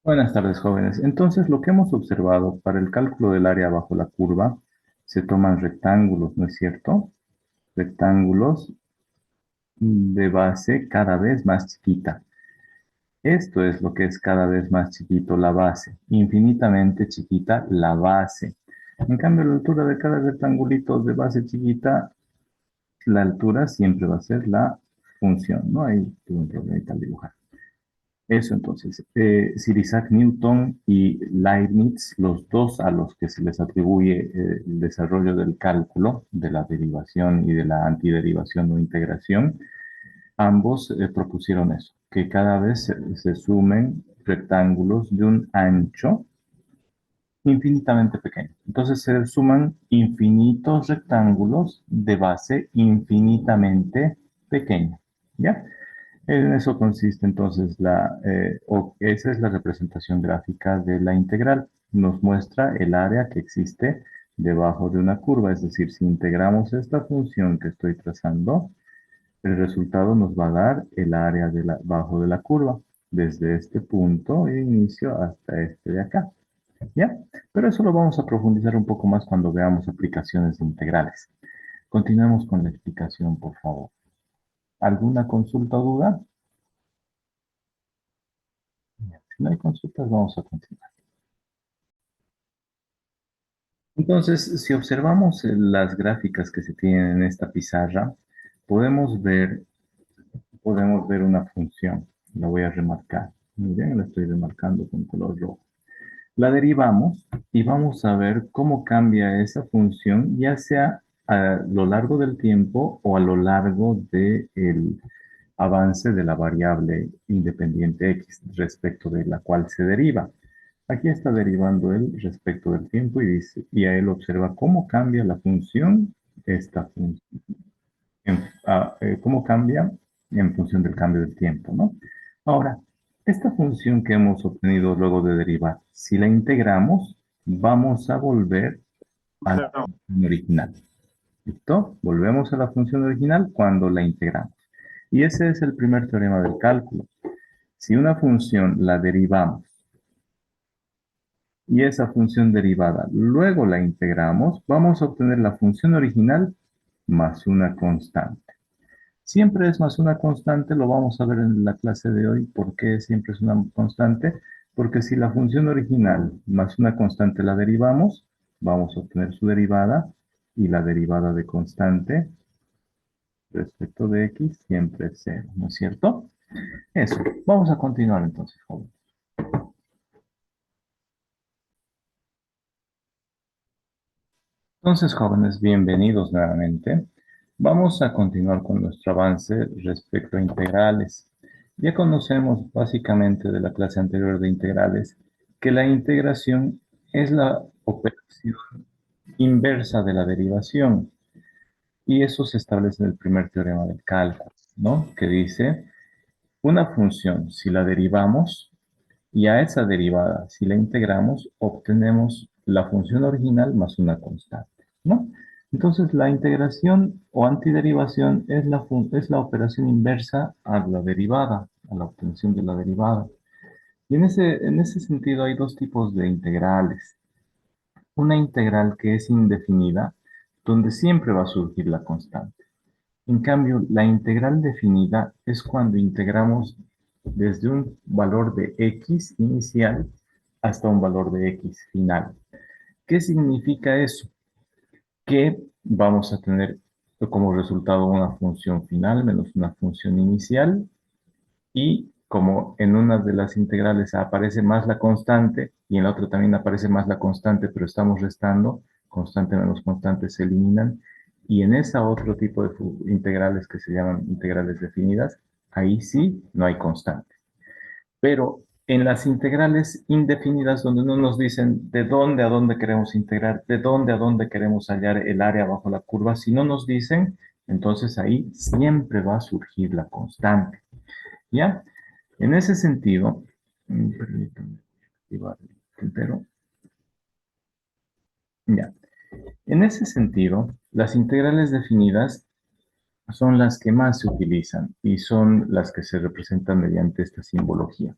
Buenas tardes, jóvenes. Entonces, lo que hemos observado para el cálculo del área bajo la curva, se toman rectángulos, ¿no es cierto? Rectángulos de base cada vez más chiquita. Esto es lo que es cada vez más chiquito la base, infinitamente chiquita la base. En cambio, la altura de cada rectangulito de base chiquita, la altura siempre va a ser la función, ¿no? Ahí tuve un problemita al dibujar. Eso entonces, Sir Isaac Newton y Leibniz, los dos a los que se les atribuye el desarrollo del cálculo, de la derivación y de la antiderivación o integración, ambos propusieron eso, que cada vez se sumen rectángulos de un ancho infinitamente pequeño. Entonces se suman infinitos rectángulos de base infinitamente pequeña, ¿ya? En eso consiste entonces esa es la representación gráfica de la integral. Nos muestra el área que existe debajo de una curva, es decir, si integramos esta función que estoy trazando, el resultado nos va a dar el área bajo de la curva, desde este punto de inicio hasta este de acá. ¿Ya? Pero eso lo vamos a profundizar un poco más cuando veamos aplicaciones de integrales. Continuemos con la explicación, por favor. ¿Alguna consulta o duda? Si no hay consultas, vamos a continuar. Entonces, si observamos las gráficas que se tienen en esta pizarra, podemos ver, podemos ver una función. La voy a remarcar. Muy bien, la estoy remarcando con color rojo. La derivamos y vamos a ver cómo cambia esa función, ya sea a lo largo del tiempo o a lo largo del avance de la variable independiente x respecto de la cual se deriva. Aquí está derivando él respecto del tiempo y dice, y a él observa cómo cambia la función, esta función, cómo cambia en función del cambio del tiempo, ¿no? Ahora, esta función que hemos obtenido luego de derivar, si la integramos, vamos a volver a la función original. ¿Listo? Volvemos a la función original cuando la integramos. Y ese es el primer teorema del cálculo. Si una función la derivamos y esa función derivada luego la integramos, vamos a obtener la función original más una constante. Siempre es más una constante, lo vamos a ver en la clase de hoy. ¿Por qué siempre es una constante? Porque si la función original más una constante la derivamos, vamos a obtener su derivada, y la derivada de constante respecto de x siempre es cero, ¿no es cierto? Eso. Vamos a continuar entonces, joven. Entonces, jóvenes, bienvenidos nuevamente. Vamos a continuar con nuestro avance respecto a integrales. Ya conocemos básicamente de la clase anterior de integrales que la integración es la operación inversa de la derivación, y eso se establece en el primer teorema del cálculo, ¿no? Que dice, una función, si la derivamos, y a esa derivada, si la integramos, obtenemos la función original más una constante, ¿no? Entonces, la integración o antiderivación es la operación inversa a la derivada, a la obtención de la derivada. Y en ese sentido hay dos tipos de integrales. Una integral que es indefinida, donde siempre va a surgir la constante. En cambio, la integral definida es cuando integramos desde un valor de x inicial hasta un valor de x final. ¿Qué significa eso? Que vamos a tener como resultado una función final menos una función inicial, y como en una de las integrales aparece más la constante y en la otra también aparece más la constante, pero estamos restando, constante menos constante se eliminan, y en esa otro tipo de integrales que se llaman integrales definidas, ahí sí no hay constante. Pero en las integrales indefinidas, donde no nos dicen de dónde a dónde queremos integrar, de dónde a dónde queremos hallar el área bajo la curva, si no nos dicen, entonces ahí siempre va a surgir la constante. ¿Ya? En ese sentido, permítanme activar el tintero. Ya. En ese sentido, las integrales definidas son las que más se utilizan y son las que se representan mediante esta simbología.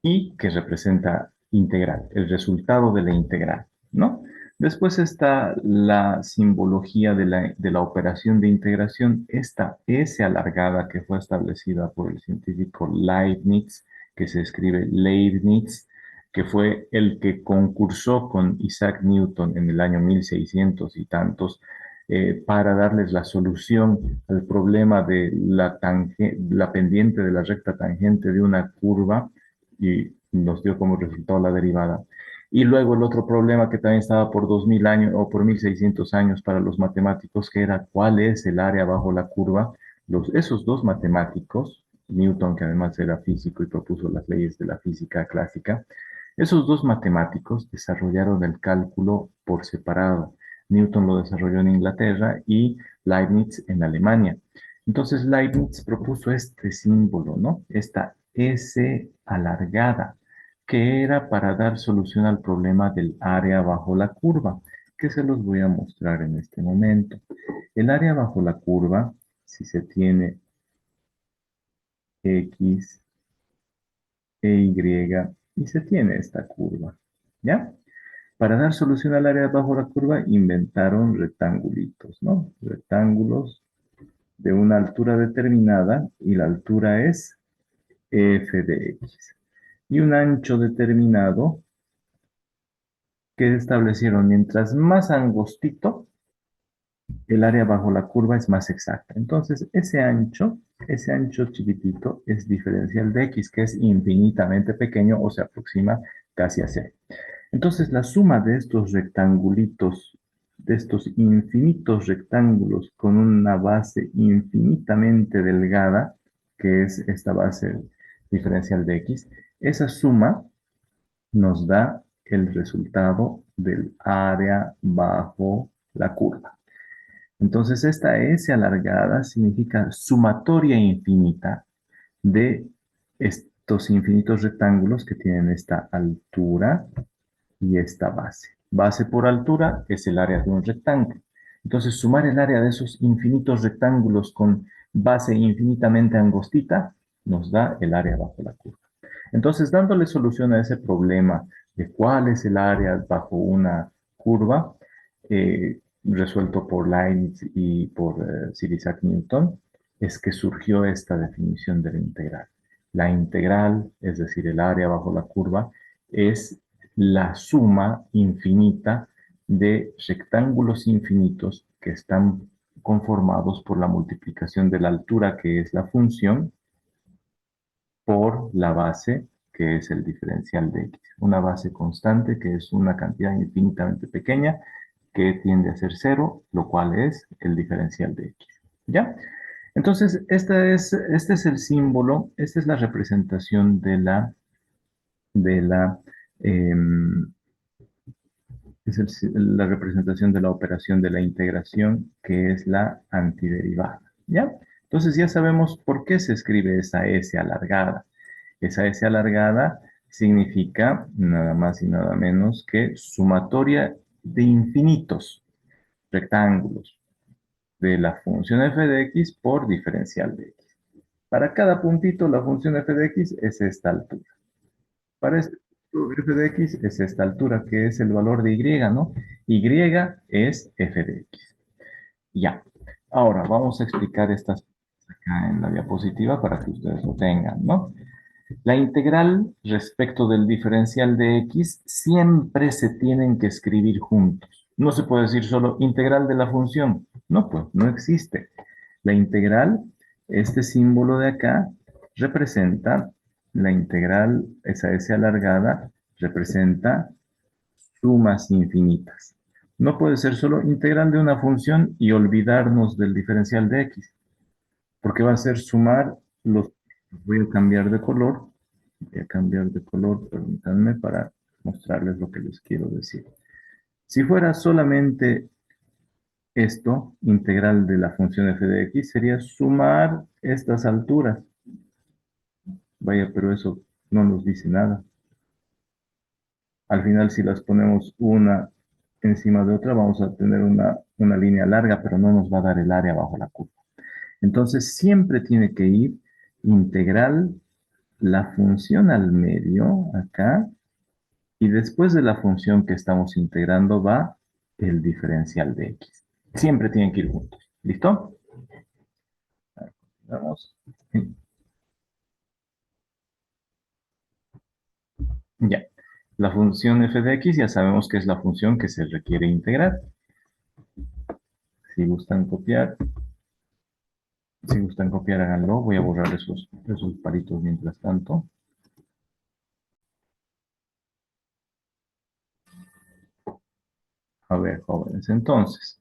y que representa integral, el resultado de la integral, ¿no? Después está la simbología de la operación de integración, esta S alargada que fue establecida por el científico Leibniz, que se escribe Leibniz, que fue el que concursó con Isaac Newton en el año 1600 y tantos para darles la solución al problema de la pendiente de la recta tangente de una curva y nos dio como resultado la derivada. Y luego el otro problema que también estaba por 2000 años o por 1600 años para los matemáticos, que era cuál es el área bajo la curva. Esos dos matemáticos, Newton, que además era físico y propuso las leyes de la física clásica, esos dos matemáticos desarrollaron el cálculo por separado. Newton lo desarrolló en Inglaterra y Leibniz en Alemania. Entonces Leibniz propuso este símbolo, ¿no? Esta S alargada, que era para dar solución al problema del área bajo la curva, que se los voy a mostrar en este momento. El área bajo la curva, si se tiene X e Y y se tiene esta curva, ¿ya? Para dar solución al área bajo la curva, inventaron rectangulitos, ¿no? Rectángulos de una altura determinada y la altura es f de x. Y un ancho determinado que establecieron mientras más angostito, el área bajo la curva es más exacta. Entonces, ese ancho chiquitito es diferencial de x, que es infinitamente pequeño o se aproxima casi a cero. Entonces, la suma de estos rectangulitos, de estos infinitos rectángulos con una base infinitamente delgada, que es esta base diferencial de x, esa suma nos da el resultado del área bajo la curva. Entonces, esta S alargada significa sumatoria infinita de estos infinitos rectángulos que tienen esta altura y esta base. Base por altura es el área de un rectángulo. Entonces, sumar el área de esos infinitos rectángulos con base infinitamente angostita nos da el área bajo la curva. Entonces, dándole solución a ese problema de cuál es el área bajo una curva, resuelto por Leibniz y por Sir Isaac Newton, es que surgió esta definición de la integral. La integral, es decir, el área bajo la curva, es la suma infinita de rectángulos infinitos que están conformados por la multiplicación de la altura, que es la función, por la base, que es el diferencial de x. Una base constante, que es una cantidad infinitamente pequeña, que tiende a ser cero, lo cual es el diferencial de x. ¿Ya? Entonces, este es el símbolo, esta es la representación de la, em, la representación de la operación de la integración, que es la antiderivada. ¿Ya? Entonces ya sabemos por qué se escribe esa S alargada. Esa S alargada significa nada más y nada menos que sumatoria de infinitos rectángulos de la función f de x por diferencial de x. Para cada puntito, la función f de x es esta altura. Para este punto, f de x es esta altura, que es el valor de y, ¿no? Y es f de x. Ya. Ahora, vamos a explicar estas acá en la diapositiva para que ustedes lo tengan, ¿no? La integral respecto del diferencial de x siempre se tienen que escribir juntos. No se puede decir solo integral de la función. No, pues no existe. La integral, este símbolo de acá, representa la integral, esa S alargada, representa sumas infinitas. No puede ser solo integral de una función y olvidarnos del diferencial de x, porque va a ser sumar los... Voy a cambiar de color. Voy a cambiar de color, permítanme, para mostrarles lo que les quiero decir. Si fuera solamente esto, integral de la función f de x, sería sumar estas alturas. Vaya, pero eso no nos dice nada. Al final, si las ponemos una encima de otra, vamos a tener una línea larga, pero no nos va a dar el área bajo la curva. Entonces, siempre tiene que ir integral la función al medio, acá, y después de la función que estamos integrando va el diferencial de x. Siempre tienen que ir juntos. ¿Listo? Vamos. Ya. La función f de x ya sabemos que es la función que se requiere integrar. Si gustan copiar, si gustan copiar, háganlo. Voy a borrar esos palitos mientras tanto. A ver, jóvenes. Entonces,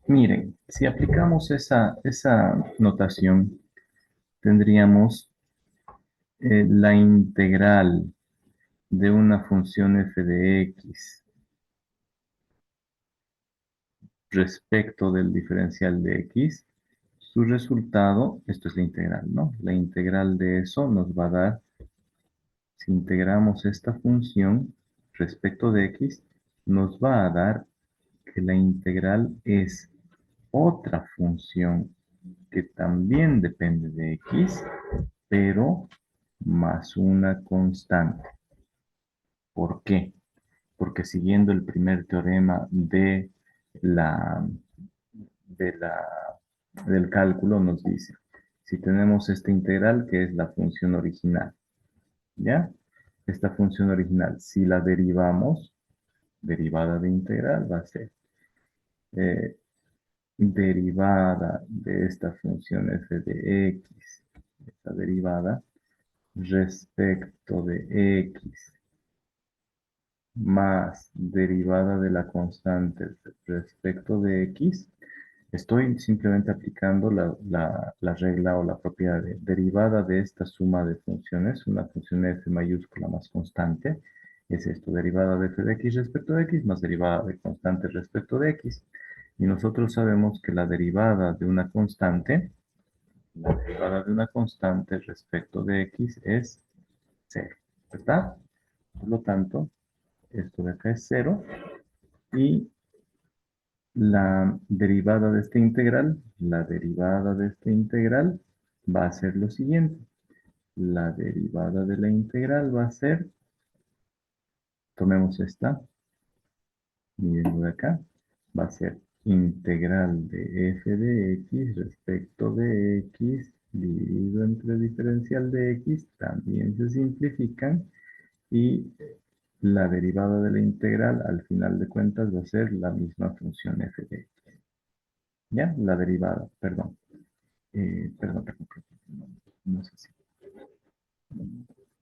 miren, si aplicamos esa notación, tendríamos la integral de una función f de x respecto del diferencial de x. Su resultado, esto es la integral, ¿no? La integral de eso nos va a dar, si integramos esta función respecto de x, nos va a dar que la integral es otra función que también depende de x, pero más una constante. ¿Por qué? Porque siguiendo el primer teorema la, de la, del cálculo nos dice, si tenemos esta integral que es la función original, ¿ya? Esta función original, si la derivamos, derivada de integral va a ser eh, derivada de esta función f de x, esta derivada respecto de x más derivada de la constante respecto de x, estoy simplemente aplicando la regla o la propiedad de derivada de esta suma de funciones, una función f mayúscula más constante, es esto, derivada de f de x respecto de x más derivada de constante respecto de x. Y nosotros sabemos que la derivada de una constante respecto de x es cero, ¿verdad? Por lo tanto, esto de acá es cero y la derivada de esta integral va a ser lo siguiente. La derivada de la integral va a ser, tomemos esta, miren de acá, va a ser integral de f de x respecto de x dividido entre diferencial de x, también se simplifican y la derivada de la integral al final de cuentas va a ser la misma función f de x. ¿Ya? La derivada, perdón. Perdón. No sé si.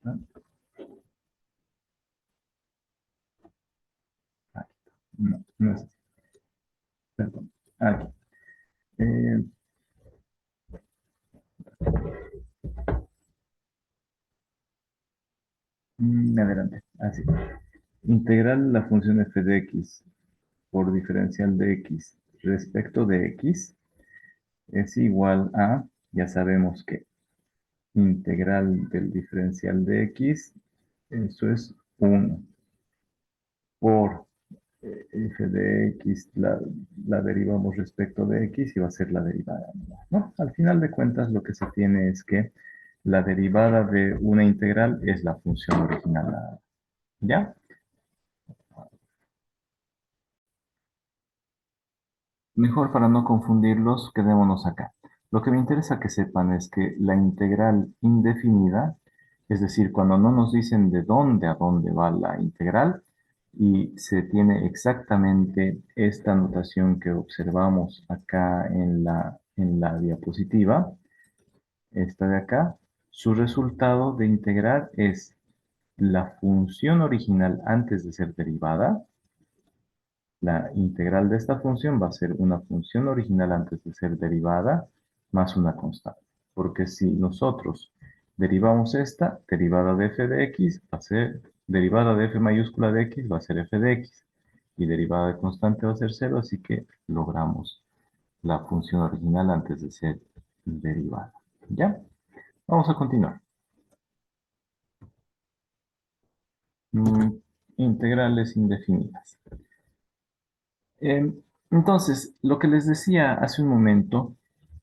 ¿No? Aquí. No, no es así. Perdón. Aquí. Eh, adelante. Así. Integral la función f de x por diferencial de x respecto de x es igual a, ya sabemos que integral del diferencial de x, eso es 1 por f de x, la derivamos respecto de x y va a ser la derivada, ¿no? Al final de cuentas lo que se tiene es que la derivada de una integral es la función original, ¿ya? Mejor para no confundirlos, quedémonos acá. Lo que me interesa que sepan es que la integral indefinida, es decir, cuando no nos dicen de dónde a dónde va la integral, y se tiene exactamente esta notación que observamos acá en la diapositiva, esta de acá, su resultado de integrar es la función original antes de ser derivada. La integral de esta función va a ser una función original antes de ser derivada más una constante. Porque si nosotros derivamos esta, derivada de f de x va a ser, derivada de f mayúscula de x va a ser f de x. Y derivada de constante va a ser cero, así que logramos la función original antes de ser derivada. ¿Ya? Vamos a continuar. Mm, integrales indefinidas. Entonces, lo que les decía hace un momento,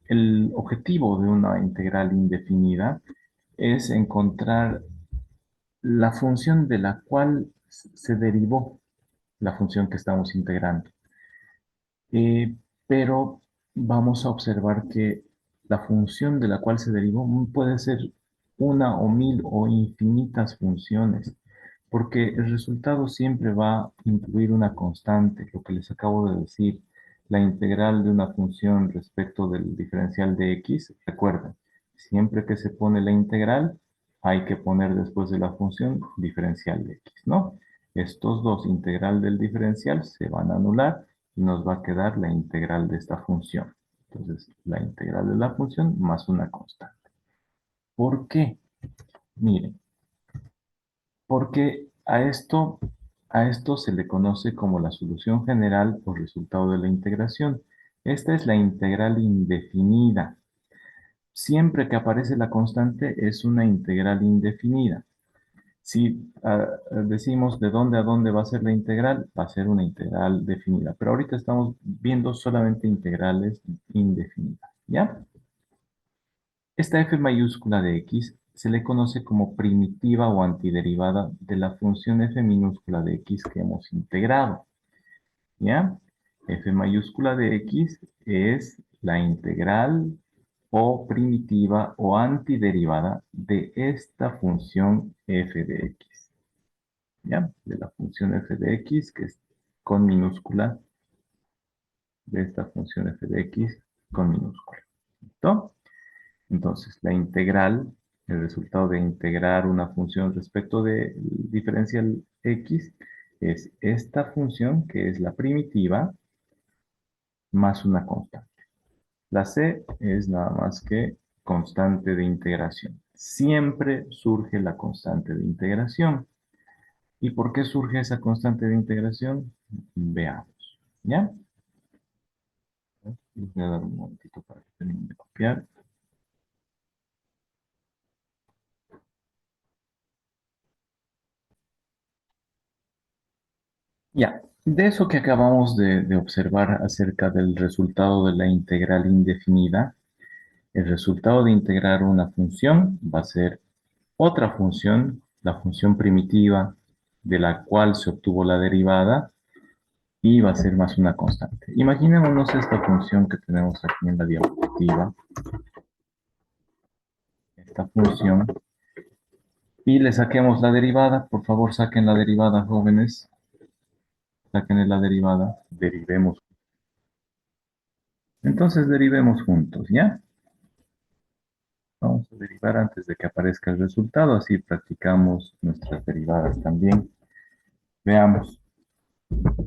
el objetivo de una integral indefinida es encontrar la función de la cual se derivó la función que estamos integrando. Pero vamos a observar que la función de la cual se derivó puede ser una o mil o infinitas funciones, porque el resultado siempre va a incluir una constante, lo que les acabo de decir, la integral de una función respecto del diferencial de x. Recuerden, siempre que se pone la integral, hay que poner después de la función diferencial de x, ¿no? Estos dos, integral del diferencial, se van a anular y nos va a quedar la integral de esta función. Entonces, la integral de la función más una constante. ¿Por qué? Miren, porque a esto se le conoce como la solución general o resultado de la integración. Esta es la integral indefinida. Siempre que aparece la constante es una integral indefinida. Si decimos de dónde a dónde va a ser la integral, va a ser una integral definida. Pero ahorita estamos viendo solamente integrales indefinidas, ¿ya? Esta f mayúscula de x se le conoce como primitiva o antiderivada de la función f minúscula de x que hemos integrado, ¿ya? F mayúscula de x es la integral o primitiva o antiderivada de esta función f de x. ¿Ya? De la función f de x, que es con minúscula, de esta función f de x con minúscula. ¿Listo? Entonces, la integral, el resultado de integrar una función respecto de diferencial x, es esta función, que es la primitiva, más una constante. La c es nada más que constante de integración. Siempre surge la constante de integración. ¿Y por qué surge esa constante de integración? Veamos, ¿ya? Les voy a dar un momentito para que termine de copiar. Ya, de eso que acabamos de observar acerca del resultado de la integral indefinida, el resultado de integrar una función va a ser otra función, la función primitiva de la cual se obtuvo la derivada, y va a ser más una constante. Imaginémonos esta función que tenemos aquí en la diapositiva, esta función, y le saquemos la derivada. Por favor, saquen la derivada, jóvenes. Saquen la derivada. Derivemos. Entonces, derivemos juntos, ¿ya? Vamos a derivar antes de que aparezca el resultado, así practicamos nuestras derivadas también. Veamos.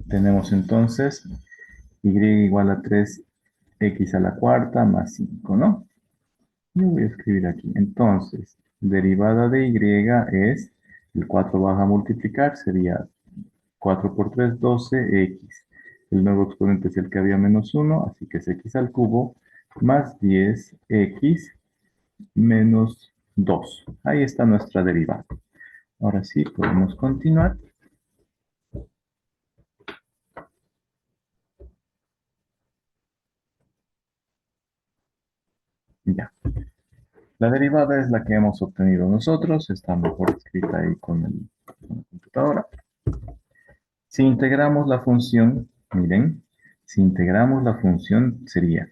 Tenemos entonces y igual a 3x a la cuarta más 5, ¿no? Yo voy a escribir aquí. Entonces, derivada de y es, el 4 baja a multiplicar, sería 4 por 3, 12x. El nuevo exponente es el que había menos 1, así que es x al cubo, más 10x menos 2. Ahí está nuestra derivada. Ahora sí, podemos continuar. Ya. La derivada es la que hemos obtenido nosotros. Está mejor escrita ahí con la computadora. Si integramos la función, miren, si integramos la función sería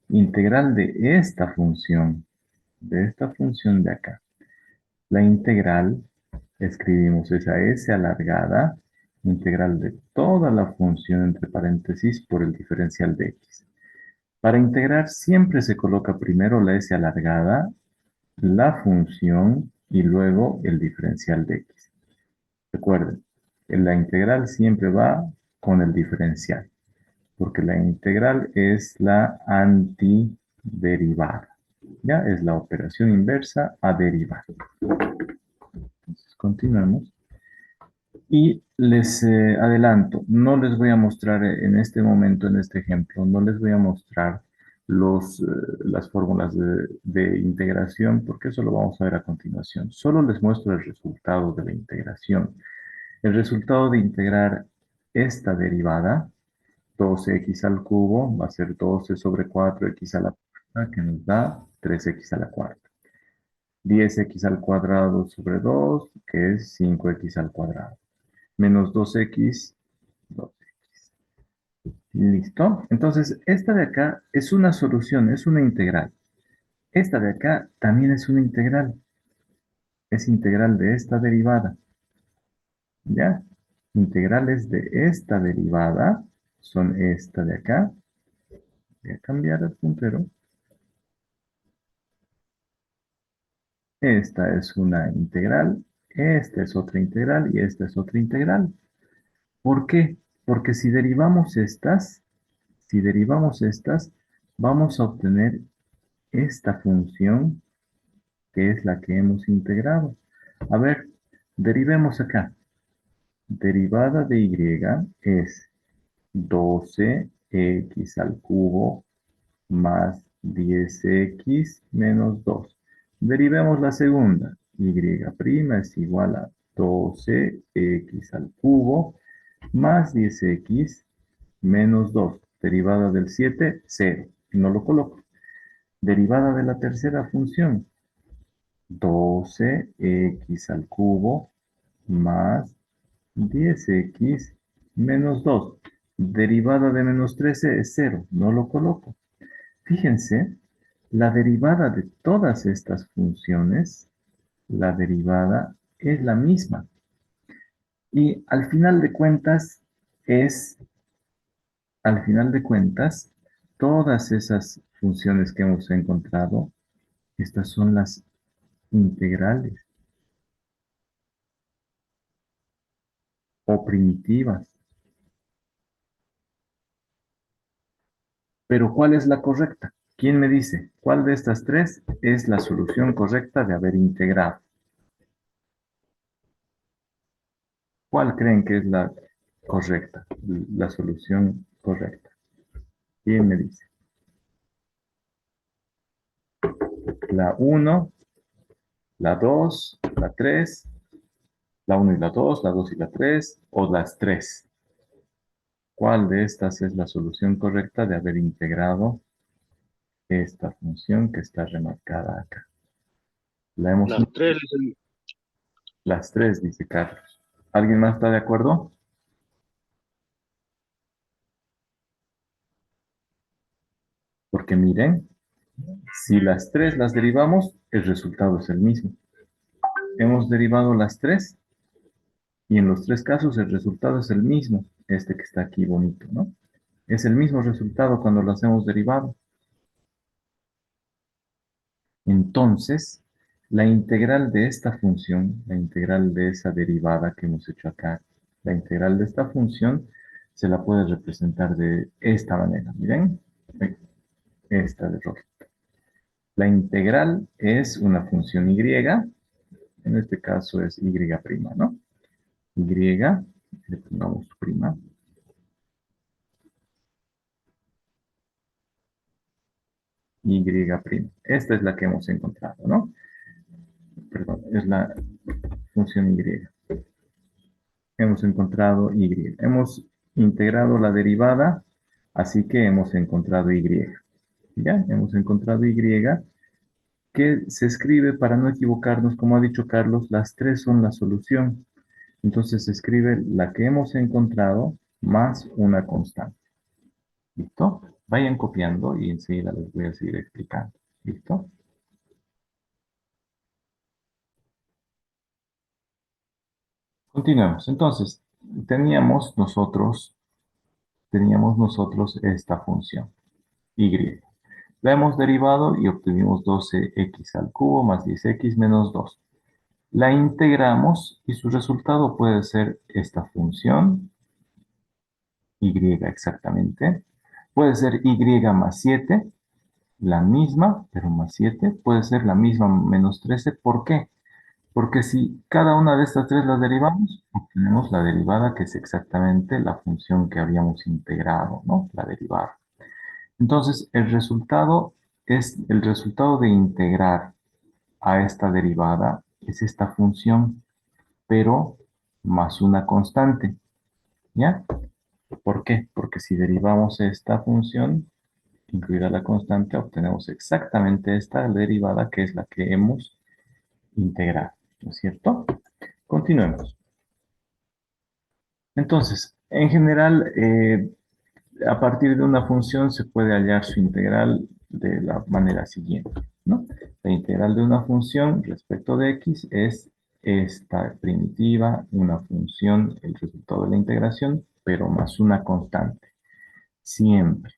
integral de esta función de acá. La integral, escribimos esa s alargada, integral de toda la función entre paréntesis por el diferencial de x. Para integrar siempre se coloca primero la s alargada, la función y luego el diferencial de x. Recuerden, la integral siempre va con el diferencial, porque la integral es la antiderivada. Ya es la operación inversa a derivar. Entonces, continuamos. Y les adelanto, no les voy a mostrar en este momento, en este ejemplo, no les voy a mostrar las fórmulas de integración, porque eso lo vamos a ver a continuación. Solo les muestro el resultado de la integración. El resultado de integrar esta derivada, 12x al cubo, va a ser 12 sobre 4x a la cuarta, que nos da 3x a la cuarta. 10x al cuadrado sobre 2, que es 5x al cuadrado. Menos 2x, 2. ¿Listo? Entonces, esta de acá es una solución, es una integral. Esta de acá también es una integral. Es integral de esta derivada. ¿Ya? Integrales de esta derivada son esta de acá. Voy a cambiar el puntero. Esta es una integral. Esta es otra integral y esta es otra integral. ¿Por qué? Porque si derivamos estas, vamos a obtener esta función que es la que hemos integrado. A ver, derivemos acá. Derivada de y es 12x al cubo más 10x menos 2. Derivemos la segunda. Y' es igual a 12x al cubo más 10x menos 2. Derivada del 7, 0. No lo coloco. Derivada de la tercera función. 12x al cubo más 10x menos 2. Derivada de menos 13 es 0. No lo coloco. Fíjense, la derivada de todas estas funciones, la derivada es la misma. Y al final de cuentas, todas esas funciones que hemos encontrado, estas son las integrales o primitivas. Pero ¿cuál es la correcta? ¿Quién me dice cuál de estas tres es la solución correcta de haber integrado? ¿Cuál creen que es la correcta, la solución correcta? ¿Quién me dice? La uno, la 2, la 3, la uno y la 2 y la 3 o las 3. ¿Cuál de estas es la solución correcta de haber integrado esta función que está remarcada acá? La hemos Las tres, Las 3, dice Carlos. ¿Alguien más está de acuerdo? Porque miren, si las 3 las derivamos, el resultado es el mismo. Hemos derivado las 3 y en los tres casos el resultado es el mismo. Este que está aquí bonito, ¿no? Es el mismo resultado cuando las hemos derivado. Entonces, la integral de esta función, la integral de esa derivada que hemos hecho acá, la integral de esta función se la puede representar de esta manera. Miren, esta de rojo. La integral es una función y, en este caso es y', ¿no? Y, le pongamos prima, y'. Esta es la que hemos encontrado, ¿no? Perdón, es la función y. Hemos encontrado y. Hemos integrado la derivada, así que hemos encontrado y. ¿Ya? Hemos encontrado y, que se escribe, para no equivocarnos, como ha dicho Carlos, las tres son la solución. Entonces se escribe la que hemos encontrado más una constante. ¿Listo? Vayan copiando y enseguida les voy a seguir explicando. ¿Listo? Continuemos. Entonces, teníamos nosotros esta función, y. La hemos derivado y obtuvimos 12x al cubo más 10x menos 2. La integramos y su resultado puede ser esta función, y exactamente. Puede ser y más 7, la misma, pero más 7. Puede ser la misma menos 13. ¿Por qué? Porque si cada una de estas tres las derivamos, obtenemos la derivada, que es exactamente la función que habíamos integrado, ¿no? La derivada. Entonces, el resultado de integrar a esta derivada es esta función, pero más una constante, ¿ya? ¿Por qué? Porque si derivamos esta función, incluida la constante, obtenemos exactamente esta derivada, que es la que hemos integral, ¿no es cierto? Continuemos. Entonces, en general, a partir de una función se puede hallar su integral de la manera siguiente, ¿no? La integral de una función respecto de x es esta primitiva, una función, el resultado de la integración, pero más una constante, siempre,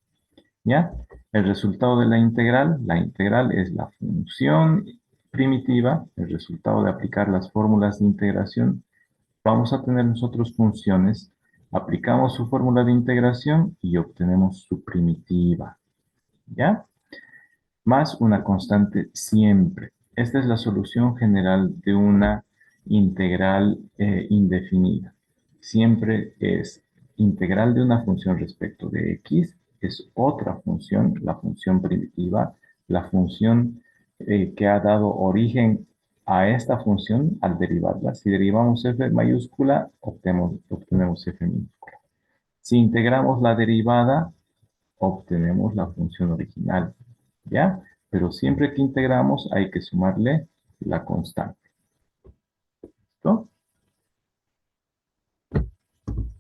¿ya? El resultado de la integral es la función primitiva, el resultado de aplicar las fórmulas de integración. Vamos a tener nosotros funciones, aplicamos su fórmula de integración y obtenemos su primitiva, ¿ya? Más una constante siempre. Esta es la solución general de una integral indefinida. Siempre es integral de una función respecto de x, es otra función, la función primitiva, la función que ha dado origen a esta función al derivarla. Si derivamos f mayúscula, obtenemos f minúscula. Si integramos la derivada, obtenemos la función original, ¿ya? Pero siempre que integramos hay que sumarle la constante, ¿listo?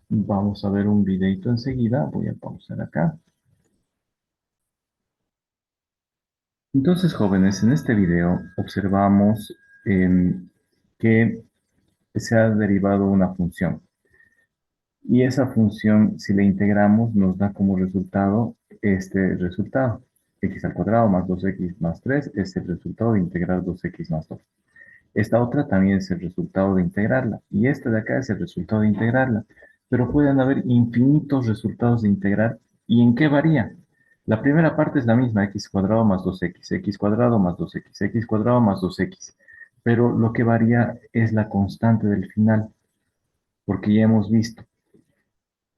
Vamos a ver un videito enseguida, voy a pausar acá. Entonces, jóvenes, en este video observamos que se ha derivado una función. Y esa función, si la integramos, nos da como resultado este resultado. X al cuadrado más 2x más 3 es el resultado de integrar 2x más 2. Esta otra también es el resultado de integrarla. Y esta de acá es el resultado de integrarla. Pero pueden haber infinitos resultados de integrar. ¿Y en qué varía? La primera parte es la misma, x cuadrado más 2x, x cuadrado más 2x, x cuadrado más 2x. Pero lo que varía es la constante del final, porque ya hemos visto.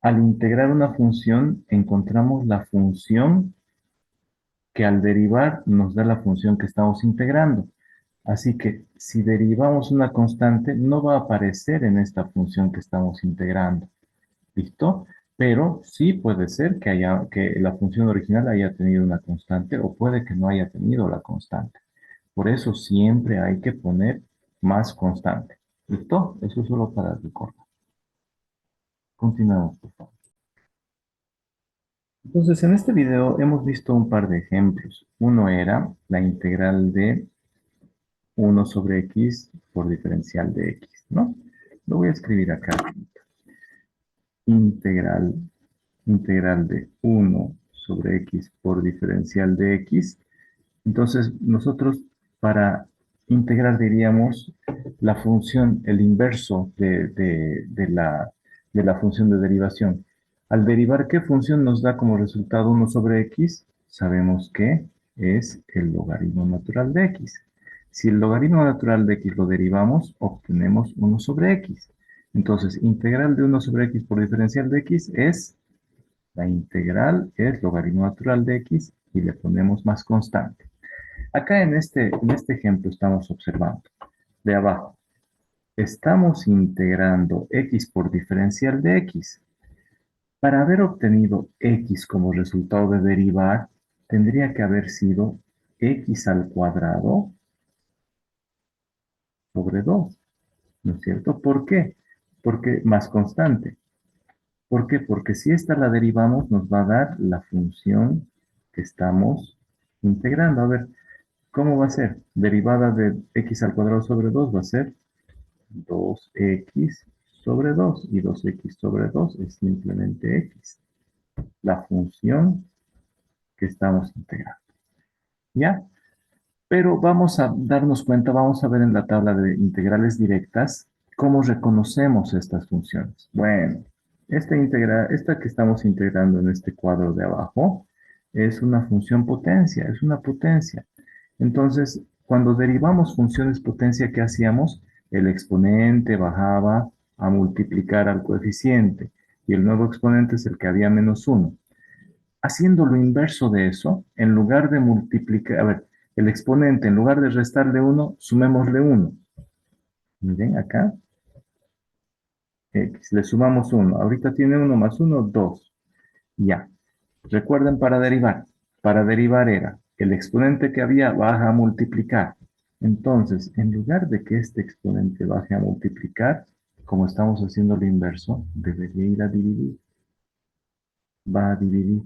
Al integrar una función, encontramos la función que al derivar nos da la función que estamos integrando. Así que si derivamos una constante, no va a aparecer en esta función que estamos integrando. ¿Listo? Pero sí puede ser que la función original haya tenido una constante o puede que no haya tenido la constante. Por eso siempre hay que poner más constante. ¿Listo? Eso es solo para recordar. Continuemos, por favor. Entonces, en este video hemos visto un par de ejemplos. Uno era la integral de 1/x por diferencial de x, ¿no? Lo voy a escribir acá. Integral, integral de 1/x por diferencial de x. Entonces, nosotros para integrar diríamos la función, el inverso de la función de derivación. Al derivar, ¿qué función nos da como resultado 1/x? Sabemos que es el logaritmo natural de x. Si el logaritmo natural de x lo derivamos, obtenemos 1/x. Entonces, integral de 1/x por diferencial de x es, la integral es logaritmo natural de x y le ponemos más constante. Acá en este ejemplo estamos observando, de abajo, estamos integrando x por diferencial de x. Para haber obtenido x como resultado de derivar, tendría que haber sido x al cuadrado sobre 2, ¿no es cierto? ¿Por qué? Porque más constante. ¿Por qué? Porque si esta la derivamos, nos va a dar la función que estamos integrando. A ver, ¿cómo va a ser? Derivada de x al cuadrado sobre 2 va a ser 2x sobre 2. Y 2x sobre 2 es simplemente x. La función que estamos integrando. ¿Ya? Pero vamos a darnos cuenta, vamos a ver en la tabla de integrales directas cómo reconocemos estas funciones. Bueno, esta que estamos integrando en este cuadro de abajo es una función potencia, es una potencia. Entonces, cuando derivamos funciones potencia, ¿qué hacíamos? El exponente bajaba a multiplicar al coeficiente y el nuevo exponente es el que había -1. Haciendo lo inverso de eso, en lugar de multiplicar, a ver, el exponente, en lugar de restarle 1, sumémosle 1. Miren acá, x, le sumamos 1. Ahorita tiene 1 más 1, 2. Ya. Recuerden para derivar. Para derivar era el exponente que había baja a multiplicar. Entonces, en lugar de que este exponente baje a multiplicar, como estamos haciendo lo inverso, debería ir a dividir. Va a dividir.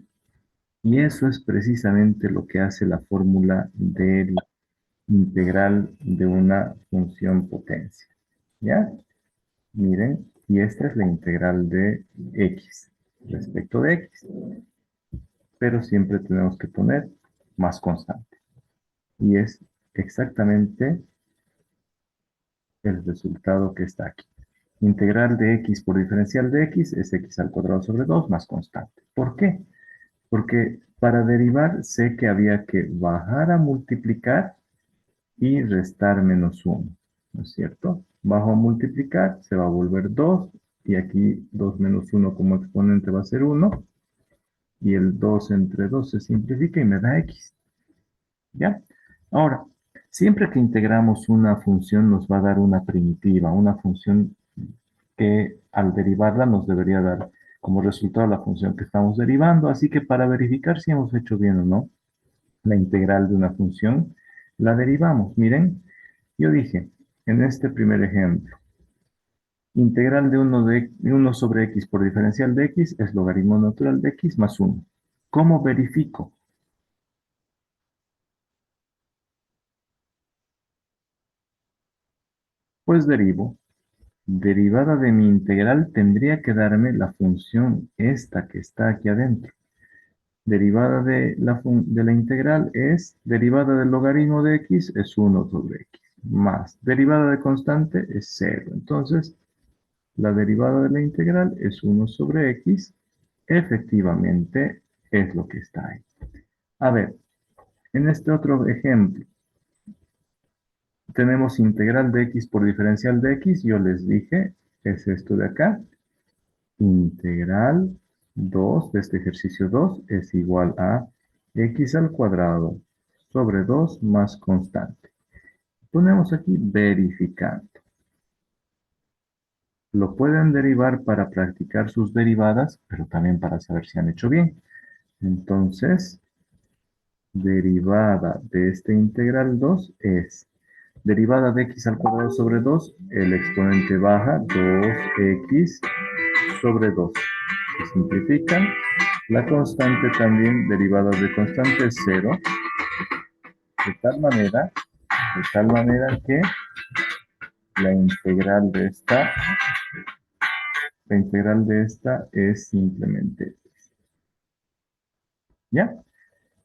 Y eso es precisamente lo que hace la fórmula del integral de una función potencia. ¿Ya? Miren, y esta es la integral de x respecto de x. Pero siempre tenemos que poner más constante. Y es exactamente el resultado que está aquí. Integral de x por diferencial de x es x al cuadrado sobre 2 más constante. ¿Por qué? Porque para derivar sé que había que bajar a multiplicar y restar menos 1, ¿no es cierto? Bajo a multiplicar se va a volver 2 y aquí 2 menos 1 como exponente va a ser 1 y el 2 entre 2 se simplifica y me da x, ¿ya? Ahora, siempre que integramos una función nos va a dar una primitiva, una función que al derivarla nos debería dar como resultado la función que estamos derivando, así que para verificar si hemos hecho bien o no la integral de una función, la derivamos. Miren, yo dije en este primer ejemplo, integral de 1 sobre x por diferencial de x es logaritmo natural de x más 1. ¿Cómo verifico? Pues derivo. Derivada de mi integral tendría que darme la función esta que está aquí adentro. Derivada de la integral es, derivada del logaritmo de x es 1 sobre x, más derivada de constante es 0. Entonces, la derivada de la integral es 1 sobre x, efectivamente es lo que está ahí. A ver, en este otro ejemplo, tenemos integral de x por diferencial de x, yo les dije, es esto de acá, integral 2 de este ejercicio 2 es igual a x al cuadrado sobre 2 más constante. Ponemos aquí verificando. Lo pueden derivar para practicar sus derivadas, pero también para saber si han hecho bien. Entonces, derivada de este integral 2 es derivada de x al cuadrado sobre 2, el exponente baja 2x sobre 2. Se simplifican. La constante también, derivadas de constante, es 0. De tal manera que la integral de esta, la integral de esta es simplemente, ¿ya?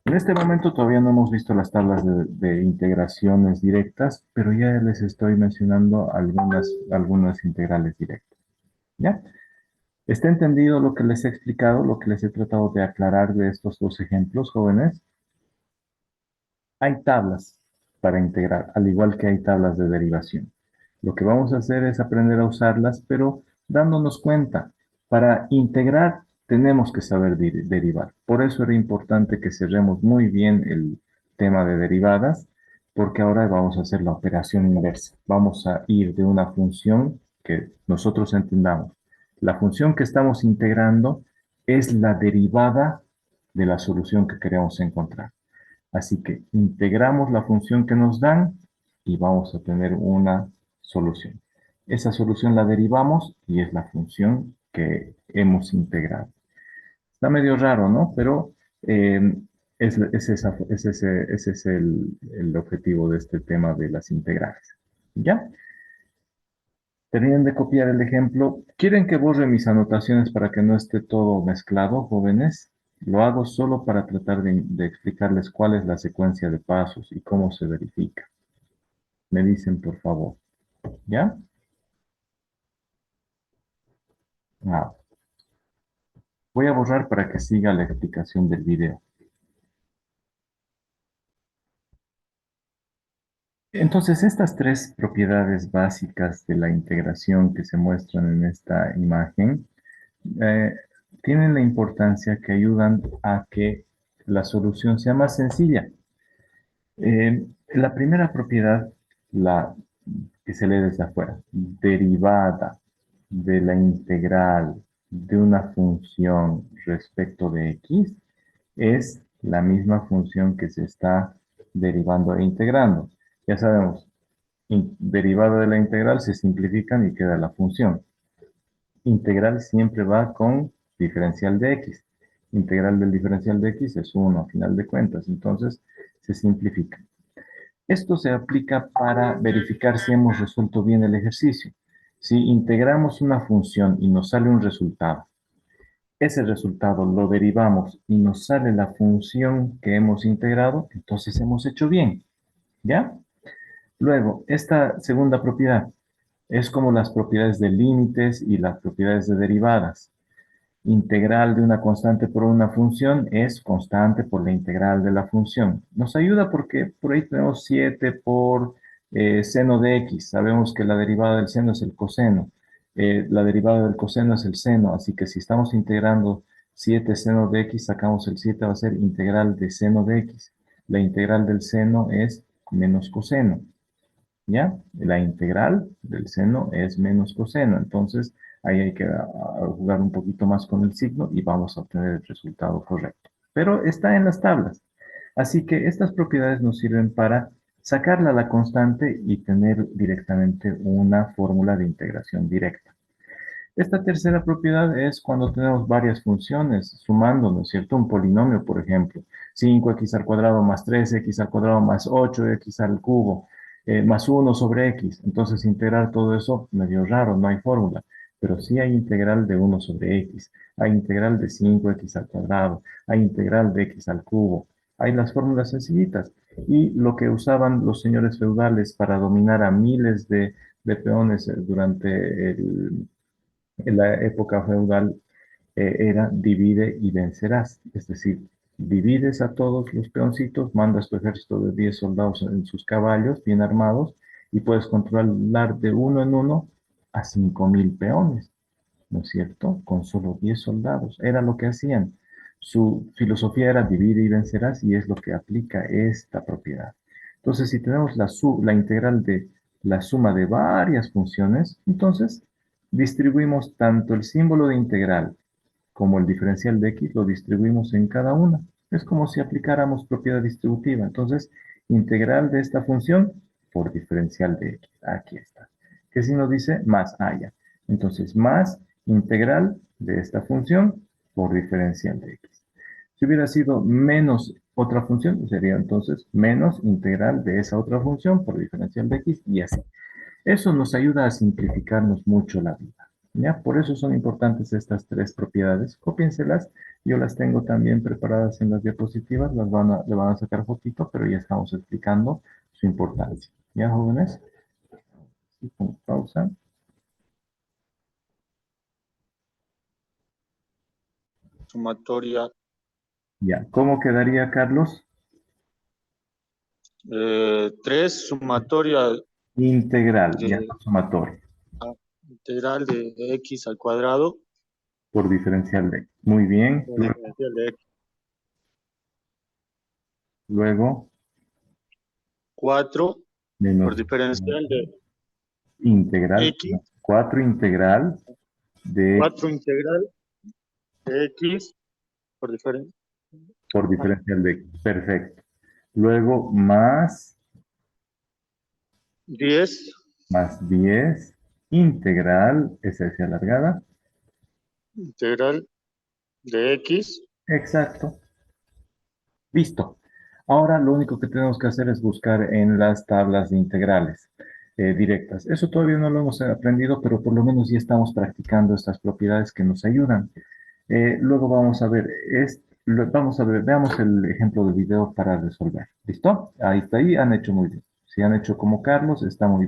En este momento todavía no hemos visto las tablas de integraciones directas, pero ya les estoy mencionando algunas integrales directas, ¿ya? ¿Está entendido lo que les he explicado, lo que les he tratado de aclarar de estos dos ejemplos, jóvenes? Hay tablas para integrar, al igual que hay tablas de derivación. Lo que vamos a hacer es aprender a usarlas, pero dándonos cuenta, para integrar tenemos que saber derivar. Por eso era importante que cerremos muy bien el tema de derivadas, porque ahora vamos a hacer la operación inversa. Vamos a ir de una función que nosotros entendamos. La función que estamos integrando es la derivada de la solución que queremos encontrar. Así que integramos la función que nos dan y vamos a tener una solución. Esa solución la derivamos y es la función que hemos integrado. Está medio raro, ¿no? Pero ese es el objetivo de este tema de las integrales. ¿Ya? Terminen de copiar el ejemplo. ¿Quieren que borre mis anotaciones para que no esté todo mezclado, jóvenes? Lo hago solo para tratar de explicarles cuál es la secuencia de pasos y cómo se verifica. Me dicen, por favor. ¿Ya? Ah, voy a borrar para que siga la explicación del video. Entonces, estas tres propiedades básicas de la integración que se muestran en esta imagen eh, tienen la importancia que ayudan a que la solución sea más sencilla. La primera propiedad, la que se lee desde afuera, derivada de la integral de una función respecto de x, es la misma función que se está derivando e integrando. Ya sabemos, derivada de la integral se simplifican y queda la función. Integral siempre va con diferencial de x. Integral del diferencial de x es 1 a final de cuentas, entonces se simplifica. Esto se aplica para verificar si hemos resuelto bien el ejercicio. Si integramos una función y nos sale un resultado, ese resultado lo derivamos y nos sale la función que hemos integrado, entonces hemos hecho bien, ¿ya? Luego, esta segunda propiedad es como las propiedades de límites y las propiedades de derivadas. Integral de una constante por una función es constante por la integral de la función. Nos ayuda porque por ahí tenemos 7 por seno de x. Sabemos que la derivada del seno es el coseno. La derivada del coseno es el seno. Así que si estamos integrando 7 seno de x, sacamos el 7, va a ser integral de seno de x. La integral del seno es menos coseno. ¿Ya? La integral del seno es menos coseno. Entonces, ahí hay que jugar un poquito más con el signo y vamos a obtener el resultado correcto. Pero está en las tablas. Así que estas propiedades nos sirven para sacarla a la constante y tener directamente una fórmula de integración directa. Esta tercera propiedad es cuando tenemos varias funciones sumando, ¿no es cierto? Un polinomio, por ejemplo, 5x al cuadrado más 3x al cuadrado más 8x al cubo, más 1 sobre x. Entonces, integrar todo eso, medio raro, no hay fórmula. Pero sí hay integral de 1 sobre x, hay integral de 5x al cuadrado, hay integral de x al cubo. Hay las fórmulas sencillitas. Y lo que usaban los señores feudales para dominar a miles de peones durante en la época feudal era divide y vencerás. Es decir, divides a todos los peoncitos, mandas tu ejército de 10 soldados en sus caballos, bien armados, y puedes controlar de uno en uno a 5.000 peones, ¿no es cierto? Con solo 10 soldados. Era lo que hacían. Su filosofía era divide y vencerás y es lo que aplica esta propiedad. Entonces, si tenemos la integral de la suma de varias funciones, entonces distribuimos tanto el símbolo de integral como el diferencial de x, lo distribuimos en cada una. Es como si aplicáramos propiedad distributiva. Entonces, integral de esta función por diferencial de x. Aquí está. ¿Qué signo dice? Más allá. Entonces, más integral de esta función por diferencial de x. Si hubiera sido menos otra función, sería entonces menos integral de esa otra función por diferencial de x y así. Eso nos ayuda a simplificarnos mucho la vida, ¿ya? Por eso son importantes estas tres propiedades. Cópienselas. Yo las tengo también preparadas en las diapositivas. Le van a sacar fotito, pero ya estamos explicando su importancia. ¿Ya, jóvenes? Sí, con pausa. Sumatoria. Ya. ¿Cómo quedaría, Carlos? 3, sumatoria Integral, ya de no sumatorio, integral de x al cuadrado por diferencial de x. Muy bien. por diferencial de x. Luego, 4 por menos diferencial de integral, x. 4 integral de 4 integral de x por diferencial. por diferencial de x. Perfecto. Luego, Más 10 10 integral, esa es alargada. integral de x. Exacto. Listo. Ahora lo único que tenemos que hacer es buscar en las tablas de integrales directas. Eso todavía no lo hemos aprendido, pero por lo menos ya estamos practicando estas propiedades que nos ayudan. Luego vamos a ver, veamos el ejemplo del video para resolver. ¿Listo? Ahí está, ahí han hecho muy bien. Si han hecho como Carlos, está muy bien.